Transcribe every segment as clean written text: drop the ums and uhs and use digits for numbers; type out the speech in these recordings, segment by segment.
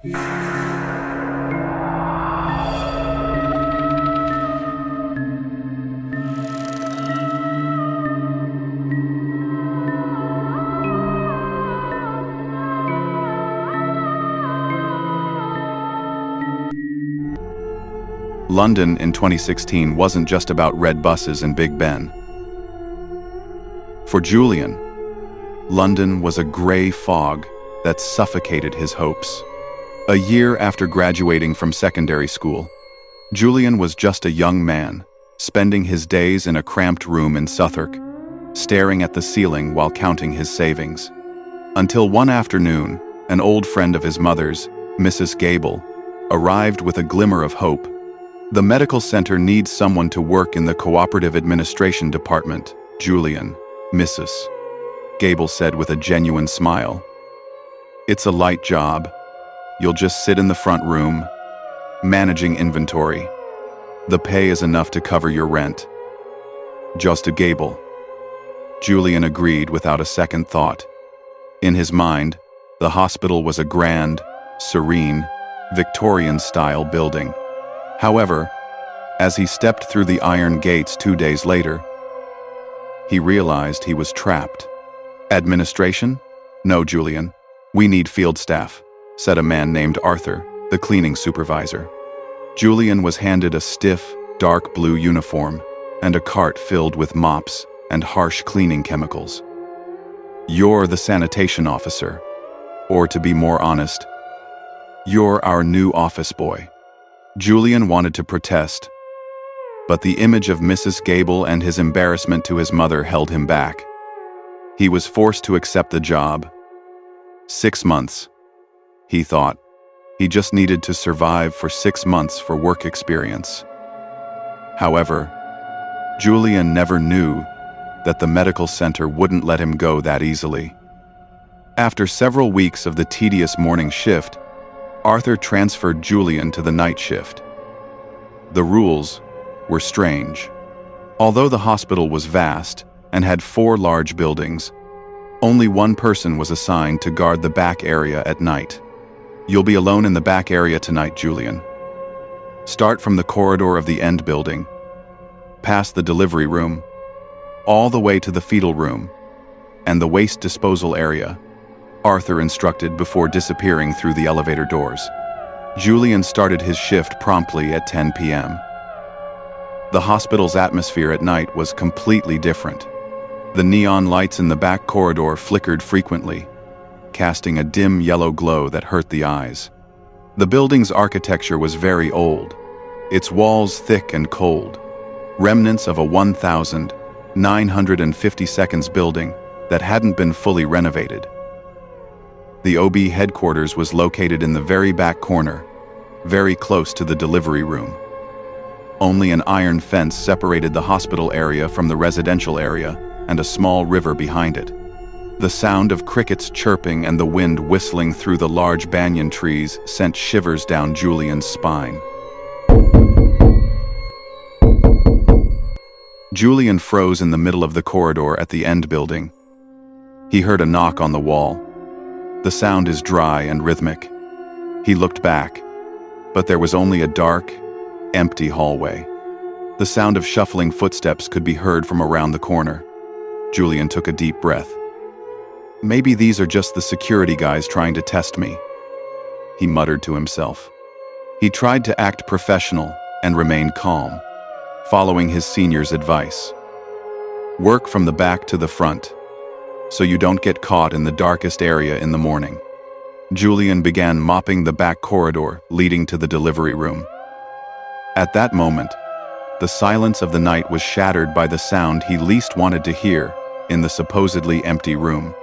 London in 2016 wasn't just about red buses and Big Ben. For Julian, London was a gray fog that suffocated his hopes. A year after graduating from secondary school, Julian was just a young man, spending his days in a cramped room in Southwark, staring at the ceiling while counting his savings. Until one afternoon, an old friend of his mother's, Mrs. Gable, arrived with a glimmer of hope. "The medical center needs someone to work in the cooperative administration department, Julian," Mrs. Gable said with a genuine smile. "It's a light job. You'll just sit in the front room, managing inventory. The pay is enough to cover your rent." Just a Gable. Julian agreed without a second thought. In his mind, the hospital was a grand, serene, Victorian-style building. However, as he stepped through the iron gates 2 days later, he realized he was trapped. "Administration? No, Julian. We need field staff," said a man named Arthur, the cleaning supervisor. Julian was handed a stiff, dark blue uniform and a cart filled with mops and harsh cleaning chemicals. "You're the sanitation officer. Or to be more honest, you're our new office boy." Julian wanted to protest, but the image of Mrs. Gable and his embarrassment to his mother held him back. He was forced to accept the job. 6 months, he thought. He just needed to survive for 6 months for work experience. However, Julian never knew that the medical center wouldn't let him go that easily. After several weeks of the tedious morning shift, Arthur transferred Julian to the night shift. The rules were strange. Although the hospital was vast and had 4 large buildings, only one person was assigned to guard the back area at night. "You'll be alone in the back area tonight, Julian. Start from the corridor of the end building, past the delivery room, all the way to the fetal room and the waste disposal area," Arthur instructed before disappearing through the elevator doors. Julian started his shift promptly at 10 p.m. The hospital's atmosphere at night was completely different. The neon lights in the back corridor flickered frequently, casting a dim yellow glow that hurt the eyes. The building's architecture was very old, its walls thick and cold, remnants of a 1952 building that hadn't been fully renovated. The OB headquarters was located in the very back corner, very close to the delivery room. Only an iron fence separated the hospital area from the residential area and a small river behind it. The sound of crickets chirping and the wind whistling through the large banyan trees sent shivers down Julian's spine. Julian froze in the middle of the corridor at the end building. He heard a knock on the wall. The sound is dry and rhythmic. He looked back, but there was only a dark, empty hallway. The sound of shuffling footsteps could be heard from around the corner. Julian took a deep breath. "Maybe these are just the security guys trying to test me," he muttered to himself. He tried to act professional and remain calm, following his senior's advice. "Work from the back to the front, so you don't get caught in the darkest area in the morning." Julian began mopping the back corridor leading to the delivery room. At that moment, the silence of the night was shattered by the sound he least wanted to hear in the supposedly empty room.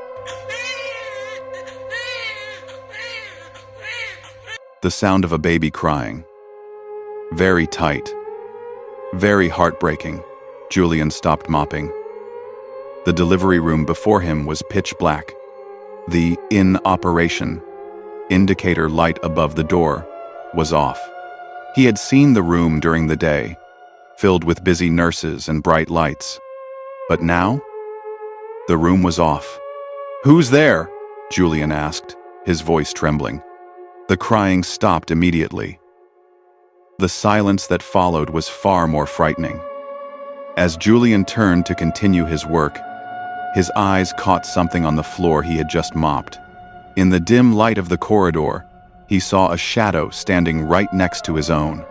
The sound of a baby crying. Very tight. Very heartbreaking. Julian stopped mopping. The delivery room before him was pitch black. The "in operation" indicator light above the door was off. He had seen the room during the day, filled with busy nurses and bright lights. But now, the room was off. "Who's there?" Julian asked, his voice trembling. The crying stopped immediately. The silence that followed was far more frightening. As Julian turned to continue his work, his eyes caught something on the floor he had just mopped. In the dim light of the corridor, he saw a shadow standing right next to his own.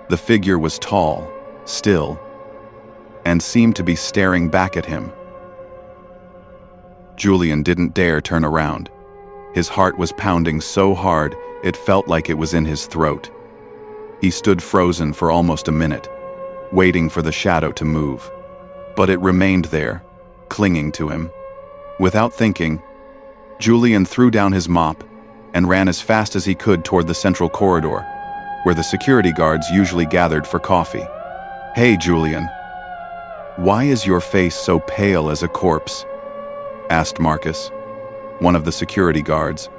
The figure was tall, still, and seemed to be staring back at him. Julian didn't dare turn around. His heart was pounding so hard it felt like it was in his throat. He stood frozen for almost a minute, waiting for the shadow to move. But it remained there, clinging to him. Without thinking, Julian threw down his mop and ran as fast as he could toward the central corridor, where the security guards usually gathered for coffee. "Hey, Julian. Why is your face so pale as a corpse?" asked Marcus, one of the security guards,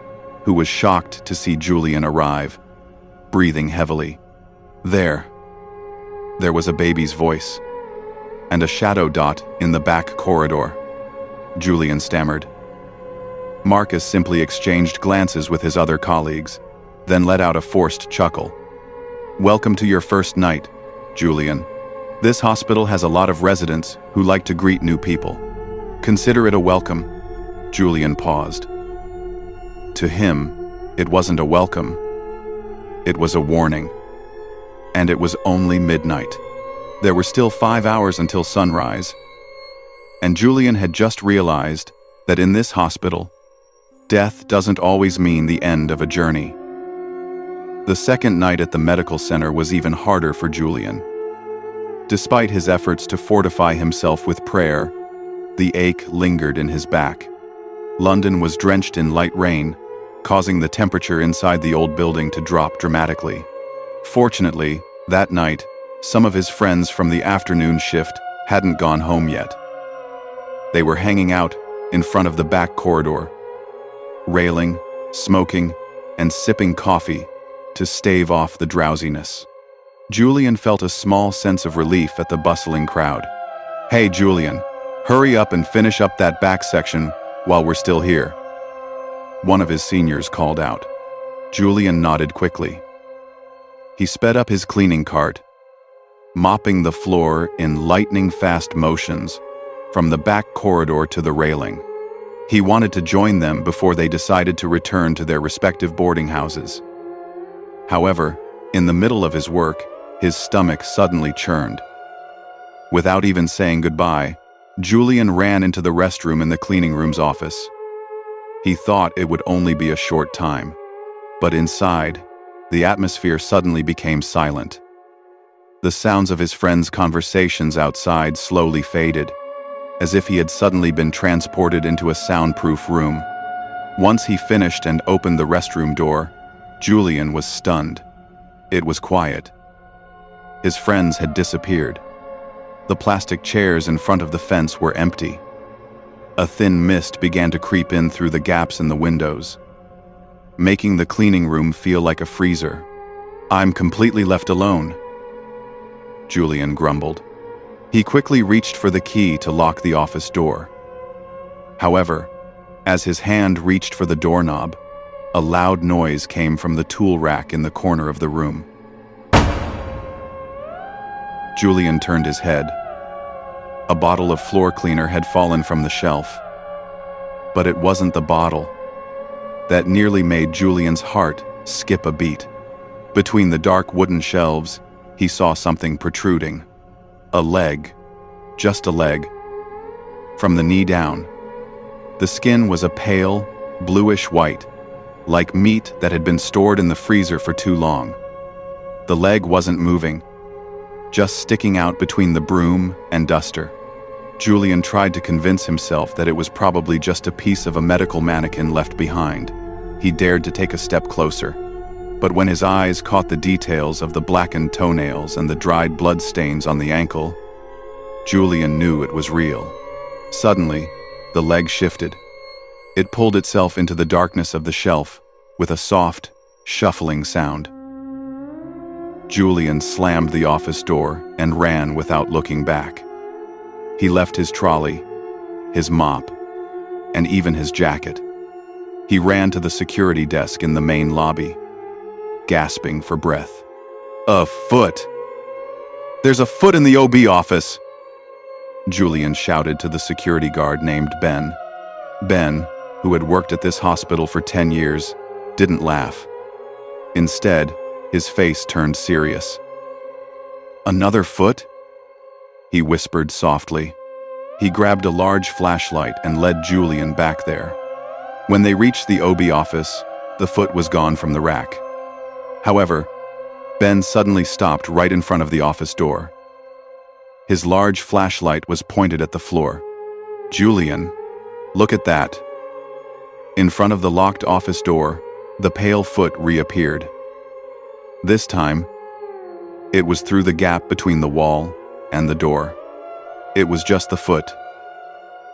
who was shocked to see Julian arrive, breathing heavily. There was a baby's voice, and a shadow dot in the back corridor. Julian stammered. Marcus simply exchanged glances with his other colleagues, then let out a forced chuckle. "Welcome to your first night, Julian. This hospital has a lot of residents who like to greet new people. Consider it a welcome." Julian paused. To him, it wasn't a welcome. It was a warning. And it was only midnight. There were still 5 hours until sunrise, and Julian had just realized that in this hospital, death doesn't always mean the end of a journey. The second night at the medical center was even harder for Julian. Despite his efforts to fortify himself with prayer, the ache lingered in his back. London was drenched in light rain, causing the temperature inside the old building to drop dramatically. Fortunately, that night, some of his friends from the afternoon shift hadn't gone home yet. They were hanging out in front of the back corridor, railing, smoking, and sipping coffee to stave off the drowsiness. Julian felt a small sense of relief at the bustling crowd. "Hey, Julian, hurry up and finish up that back section while we're still here," one of his seniors called out. Julian nodded quickly. He sped up his cleaning cart, mopping the floor in lightning-fast motions from the back corridor to the railing. He wanted to join them before they decided to return to their respective boarding houses. However, in the middle of his work, his stomach suddenly churned. Without even saying goodbye, Julian ran into the restroom in the cleaning room's office. He thought it would only be a short time, but inside, the atmosphere suddenly became silent. The sounds of his friends' conversations outside slowly faded, as if he had suddenly been transported into a soundproof room. Once he finished and opened the restroom door, Julian was stunned. It was quiet. His friends had disappeared. The plastic chairs in front of the fence were empty. A thin mist began to creep in through the gaps in the windows, making the cleaning room feel like a freezer. "I'm completely left alone," Julian grumbled. He quickly reached for the key to lock the office door. However, as his hand reached for the doorknob, a loud noise came from the tool rack in the corner of the room. Julian turned his head. A bottle of floor cleaner had fallen from the shelf. But it wasn't the bottle. That nearly made Julian's heart skip a beat. Between the dark wooden shelves, he saw something protruding. A leg. Just a leg. From the knee down. The skin was a pale, bluish white, like meat that had been stored in the freezer for too long. The leg wasn't moving, just sticking out between the broom and duster. Julian tried to convince himself that it was probably just a piece of a medical mannequin left behind. He dared to take a step closer. But when his eyes caught the details of the blackened toenails and the dried blood stains on the ankle, Julian knew it was real. Suddenly, the leg shifted. It pulled itself into the darkness of the shelf with a soft, shuffling sound. Julian slammed the office door and ran without looking back. He left his trolley, his mop, and even his jacket. He ran to the security desk in the main lobby, gasping for breath. "A foot! There's a foot in the OB office!" Julian shouted to the security guard named Ben. Ben, who had worked at this hospital for 10 years, didn't laugh. Instead, his face turned serious. "Another foot?" he whispered softly. He grabbed a large flashlight and led Julian back there. When they reached the OB office, the foot was gone from the rack. However, Ben suddenly stopped right in front of the office door. His large flashlight was pointed at the floor. "Julian, look at that." In front of the locked office door, the pale foot reappeared. This time, it was through the gap between the wall and the door. It was just the foot.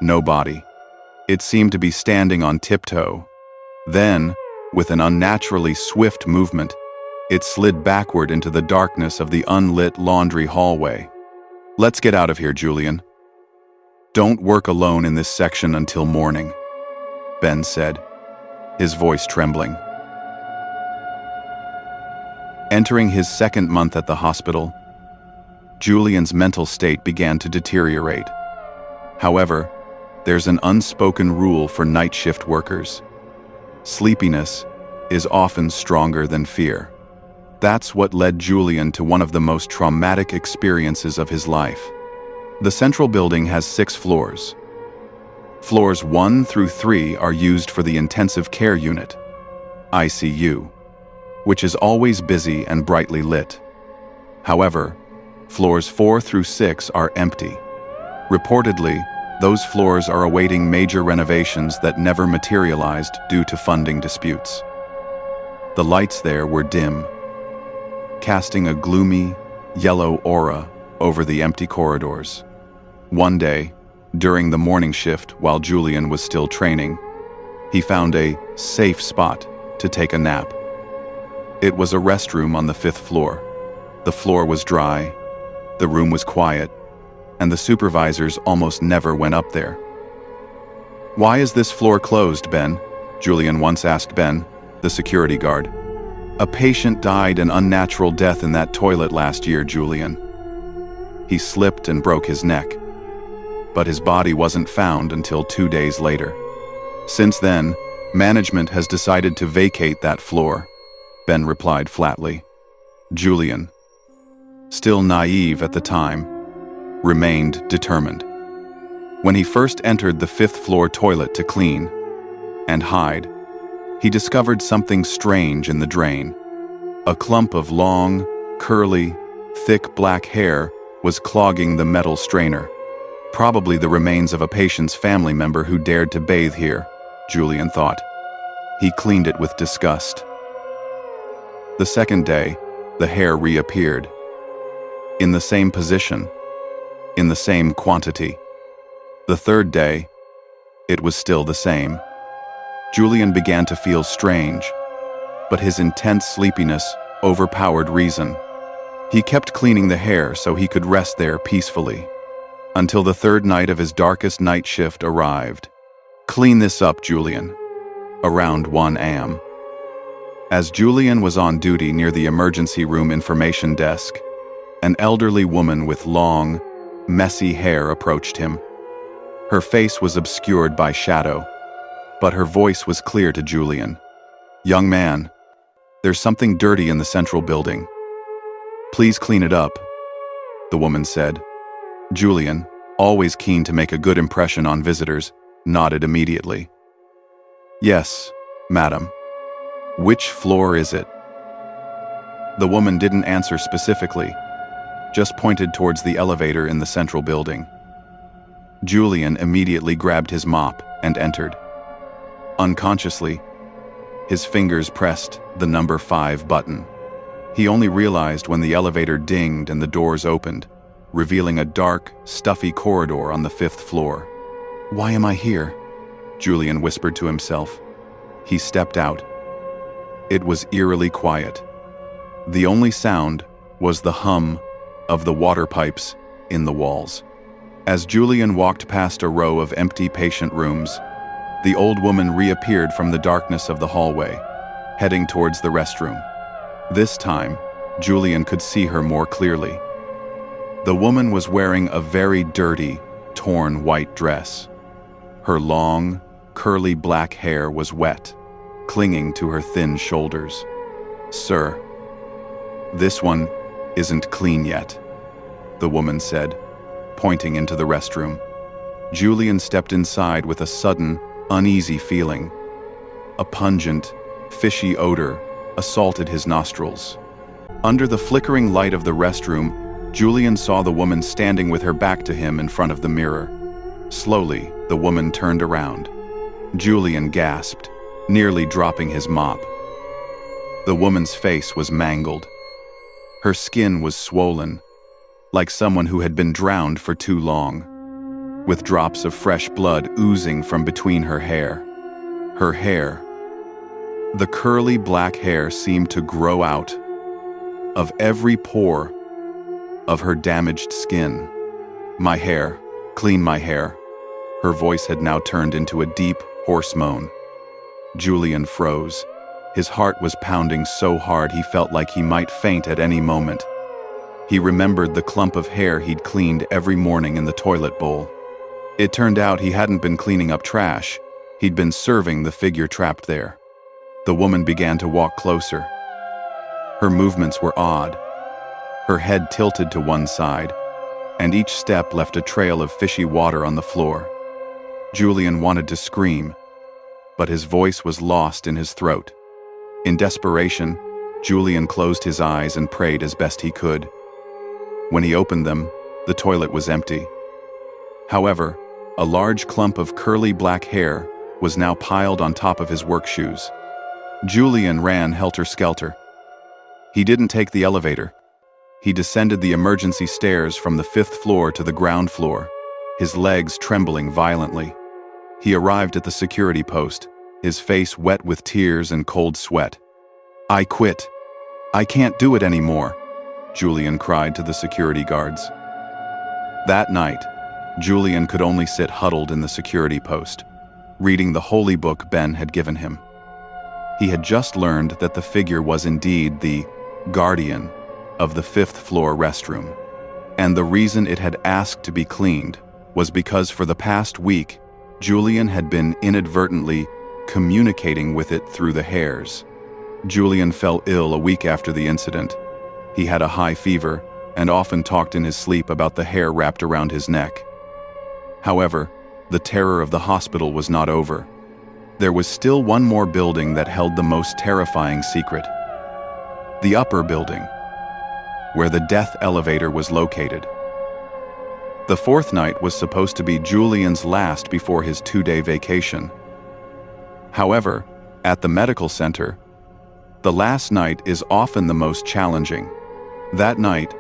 No body. It seemed to be standing on tiptoe. Then, with an unnaturally swift movement, it slid backward into the darkness of the unlit laundry hallway. "Let's get out of here, Julian. Don't work alone in this section until morning," Ben said, his voice trembling. Entering his second month at the hospital, Julian's mental state began to deteriorate. However, there's an unspoken rule for night shift workers. Sleepiness is often stronger than fear. That's what led Julian to one of the most traumatic experiences of his life. The central building has 6 floors. Floors 1 through 3 are used for the intensive care unit, ICU, which is always busy and brightly lit. However, floors 4 through 6 are empty. Reportedly, those floors are awaiting major renovations that never materialized due to funding disputes. The lights there were dim, casting a gloomy, yellow aura over the empty corridors. One day, during the morning shift while Julian was still training, he found a safe spot to take a nap. It was a restroom on the 5th floor. The floor was dry, the room was quiet, and the supervisors almost never went up there. "Why is this floor closed, Ben?" Julian once asked Ben, the security guard. "A patient died an unnatural death in that toilet last year, Julian. He slipped and broke his neck, but his body wasn't found until 2 days later. Since then, management has decided to vacate that floor," Ben replied flatly. Julian, still naive at the time, remained determined. When he first entered the 5th floor toilet to clean and hide, he discovered something strange in the drain. A clump of long, curly, thick black hair was clogging the metal strainer. Probably the remains of a patient's family member who dared to bathe here, Julian thought. He cleaned it with disgust. The second day, the hair reappeared. In the same position, in the same quantity. The third day, it was still the same. Julian began to feel strange, but his intense sleepiness overpowered reason. He kept cleaning the hair so he could rest there peacefully, until the third night of his darkest night shift arrived. "Clean this up, Julian." Around 1 a.m. As Julian was on duty near the emergency room information desk, an elderly woman with long, messy hair approached him. Her face was obscured by shadow, but her voice was clear to Julian. "Young man, there's something dirty in the central building. Please clean it up," the woman said. Julian, always keen to make a good impression on visitors, nodded immediately. "Yes, madam. Which floor is it?" The woman didn't answer specifically, just pointed towards the elevator in the central building. Julian immediately grabbed his mop and entered. Unconsciously, his fingers pressed the number 5 button. He only realized when the elevator dinged and the doors opened, revealing a dark, stuffy corridor on the 5th floor. "Why am I here?" Julian whispered to himself. He stepped out. It was eerily quiet. The only sound was the hum of the water pipes in the walls. As Julian walked past a row of empty patient rooms, The old woman reappeared from the darkness of the hallway, heading towards the restroom. This time, Julian could see her more clearly. The woman was wearing a very dirty, torn white dress. Her long, curly black hair was wet, clinging to her thin shoulders. "Sir, this one isn't clean yet," the woman said, pointing into the restroom. Julian stepped inside with a sudden, uneasy feeling. A pungent, fishy odor assaulted his nostrils. Under the flickering light of the restroom, Julian saw the woman standing with her back to him in front of the mirror. Slowly, the woman turned around. Julian gasped, nearly dropping his mop. The woman's face was mangled. Her skin was swollen, like someone who had been drowned for too long, with drops of fresh blood oozing from between her hair. Her hair, the curly black hair, seemed to grow out of every pore of her damaged skin. "My hair, clean my hair." Her voice had now turned into a deep, hoarse moan. Julian froze. His heart was pounding so hard he felt like he might faint at any moment. He remembered the clump of hair he'd cleaned every morning in the toilet bowl. It turned out he hadn't been cleaning up trash. He'd been serving the figure trapped there. The woman began to walk closer. Her movements were odd. Her head tilted to one side, and each step left a trail of fishy water on the floor. Julian wanted to scream, but his voice was lost in his throat. In desperation, Julian closed his eyes and prayed as best he could. When he opened them, the toilet was empty. However, a large clump of curly black hair was now piled on top of his work shoes. Julian ran helter-skelter. He didn't take the elevator. He descended the emergency stairs from the 5th floor to the ground floor, his legs trembling violently. He arrived at the security post, his face wet with tears and cold sweat. "I quit. I can't do it anymore," Julian cried to the security guards. That night, Julian could only sit huddled in the security post, reading the holy book Ben had given him. He had just learned that the figure was indeed the guardian of the 5th floor restroom, and the reason it had asked to be cleaned was because for the past week, Julian had been inadvertently communicating with it through the hairs. Julian fell ill a week after the incident. He had a high fever and often talked in his sleep about the hair wrapped around his neck. However, the terror of the hospital was not over. There was still one more building that held the most terrifying secret. The upper building, where the death elevator was located. The 4th night was supposed to be Julian's last before his 2-day vacation. However, at the medical center, the last night is often the most challenging. That night,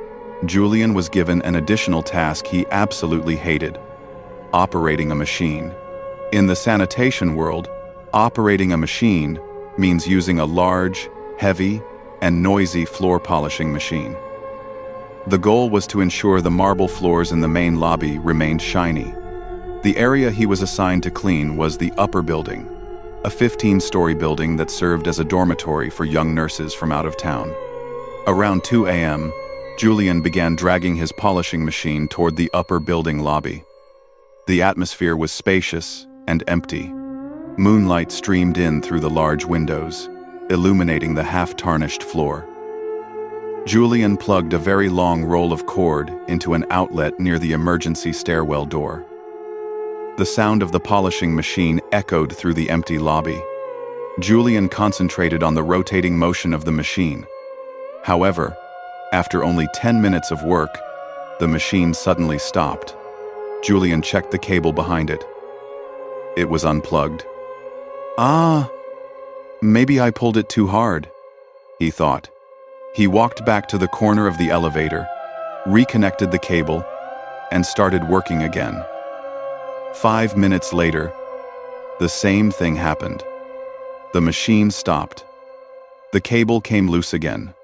Julian was given an additional task he absolutely hated: operating a machine. In the sanitation world, operating a machine means using a large, heavy, and noisy floor polishing machine. The goal was to ensure the marble floors in the main lobby remained shiny. The area he was assigned to clean was the upper building, a 15-story building that served as a dormitory for young nurses from out of town. Around 2 a.m., Julian began dragging his polishing machine toward the upper building lobby. The atmosphere was spacious and empty. Moonlight streamed in through the large windows, illuminating the half-tarnished floor. Julian plugged a very long roll of cord into an outlet near the emergency stairwell door. The sound of the polishing machine echoed through the empty lobby. Julian concentrated on the rotating motion of the machine. However, after only 10 minutes of work, the machine suddenly stopped. Julian checked the cable behind it. It was unplugged. Maybe I pulled it too hard, he thought. He walked back to the corner of the elevator, reconnected the cable, and started working again. 5 minutes later, the same thing happened. The machine stopped. The cable came loose again.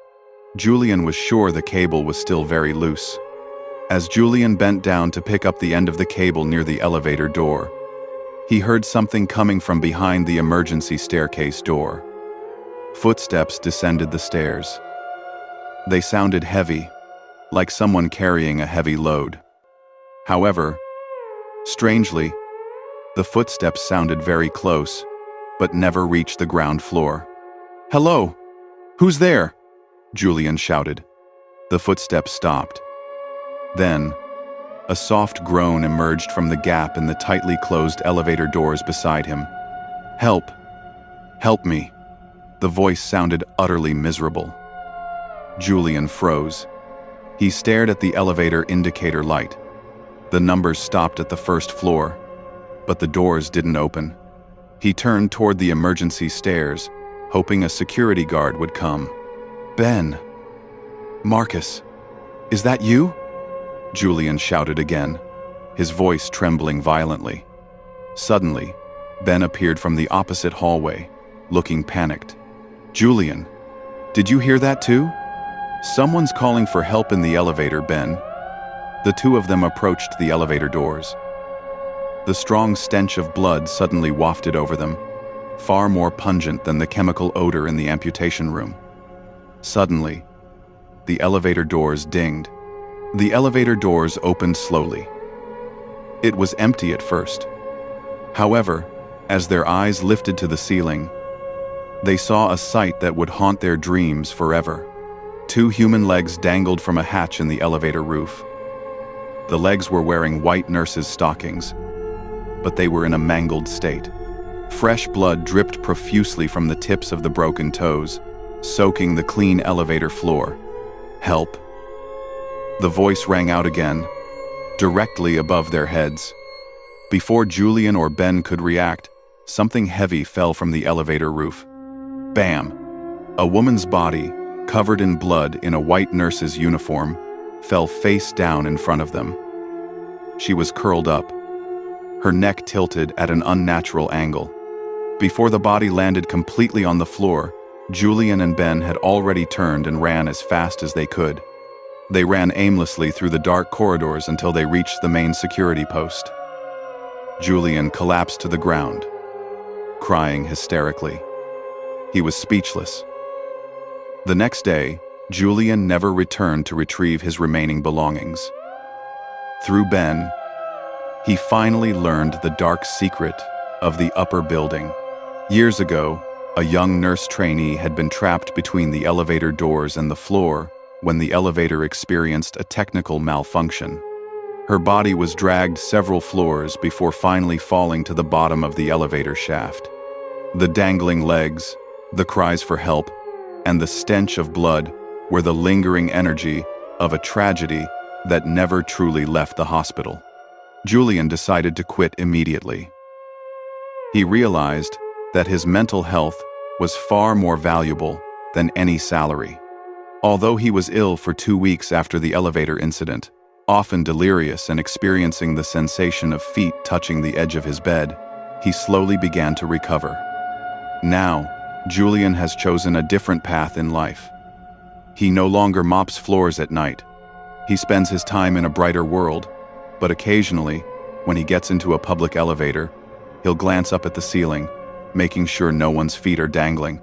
Julian was sure the cable was still very loose. As Julian bent down to pick up the end of the cable near the elevator door, He heard something coming from behind the emergency staircase door. Footsteps descended the stairs. They sounded heavy, like someone carrying a heavy load. However, strangely, the footsteps sounded very close, but never reached the ground floor. "Hello? Who's there?" Julian shouted. The footsteps stopped. Then, a soft groan emerged from the gap in the tightly closed elevator doors beside him. "Help! Help me!" The voice sounded utterly miserable. Julian froze. He stared at the elevator indicator light. The numbers stopped at the first floor, but the doors didn't open. He turned toward the emergency stairs, hoping a security guard would come. "Ben! Marcus! Is that you?" Julian shouted again, his voice trembling violently. Suddenly, Ben appeared from the opposite hallway, looking panicked. "Julian, did you hear that too? Someone's calling for help in the elevator, Ben." The two of them approached the elevator doors. The strong stench of blood suddenly wafted over them, far more pungent than the chemical odor in the amputation room. Suddenly, the elevator doors dinged. The elevator doors opened slowly. It was empty at first. However, as their eyes lifted to the ceiling, they saw a sight that would haunt their dreams forever. Two human legs dangled from a hatch in the elevator roof. The legs were wearing white nurses' stockings, but they were in a mangled state. Fresh blood dripped profusely from the tips of the broken toes, soaking the clean elevator floor. "Help!" The voice rang out again, directly above their heads. Before Julian or Ben could react, something heavy fell from the elevator roof. Bam! A woman's body, covered in blood in a white nurse's uniform, fell face down in front of them. She was curled up, her neck tilted at an unnatural angle. Before the body landed completely on the floor, Julian and Ben had already turned and ran as fast as they could. They ran aimlessly through the dark corridors until they reached the main security post. Julian collapsed to the ground, crying hysterically. He was speechless. The next day, Julian never returned to retrieve his remaining belongings. Through Ben, he finally learned the dark secret of the upper building. Years ago, a young nurse trainee had been trapped between the elevator doors and the floor when the elevator experienced a technical malfunction. Her body was dragged several floors before finally falling to the bottom of the elevator shaft. The dangling legs, the cries for help, and the stench of blood were the lingering energy of a tragedy that never truly left the hospital. Julian decided to quit immediately. He realized that his mental health was far more valuable than any salary. Although he was ill for 2 weeks after the elevator incident, often delirious and experiencing the sensation of feet touching the edge of his bed, he slowly began to recover. Now, Julian has chosen a different path in life. He no longer mops floors at night. He spends his time in a brighter world, but occasionally, when he gets into a public elevator, he'll glance up at the ceiling, making sure no one's feet are dangling.